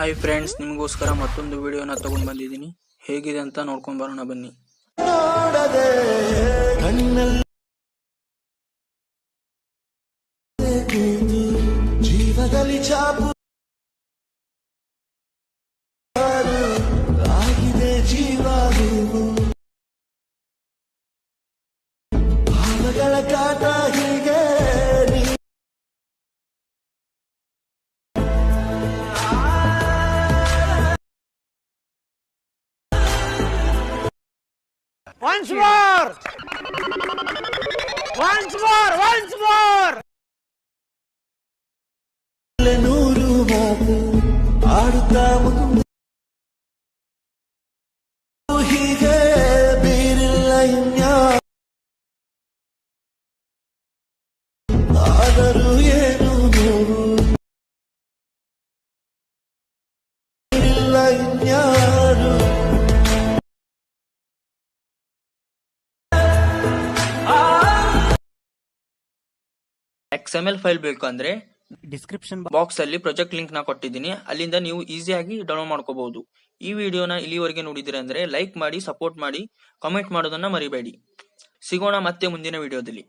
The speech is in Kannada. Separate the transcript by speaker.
Speaker 1: ಹಾಯ್ ಫ್ರೆಂಡ್ಸ್, ನಿಮಗೋಸ್ಕರ ಮತ್ತೊಂದು ವಿಡಿಯೋನ ತಗೊಂಡು ಬಂದಿದ್ದೀನಿ. ಹೇಗಿದೆ ಅಂತ ನೋಡ್ಕೊಂಡು ಬರೋಣ ಬನ್ನಿ. ಜೀವದಲ್ಲಿ ಚಾಪು ಆಗಿದೆ ಜೀವಾರು ಭಾವಗಳ ಕಾಟ ಹೀಗೆ
Speaker 2: Once more! Once more! Once more!
Speaker 1: ನೂರು ಮಾತು ಆಡುತ್ತಾ ಹೀಗೆ ಬೇರಿಲ್ಲ ಆದರೂ ಏನು ಇಲ್ಲ ಇನ್ಯಾರು XML ಫೈಲ್ ಬೇಕು ಅಂದ್ರೆ
Speaker 2: ಡಿಸ್ಕ್ರಿಪ್ಷನ್
Speaker 1: ಬಾಕ್ಸ್ ಅಲ್ಲಿ ಪ್ರಾಜೆಕ್ಟ್ ಲಿಂಕ್ ನ ಕೊಟ್ಟಿದ್ದೀನಿ. ಅಲ್ಲಿಂದ ನೀವು ಈಸಿಯಾಗಿ ಡೌನ್ಲೋಡ್ ಮಾಡ್ಕೋಬಹುದು. ಈ ವಿಡಿಯೋನ ಇಲ್ಲಿವರೆಗೆ ನೋಡಿದಿರ ಅಂದ್ರೆ ಲೈಕ್ ಮಾಡಿ, ಸಪೋರ್ಟ್ ಮಾಡಿ, ಕಾಮೆಂಟ್ ಮಾಡೋದನ್ನ ಮರಿಬೇಡಿ. ಸಿಗೋಣ ಮತ್ತೆ ಮುಂದಿನ ವಿಡಿಯೋದಲ್ಲಿ.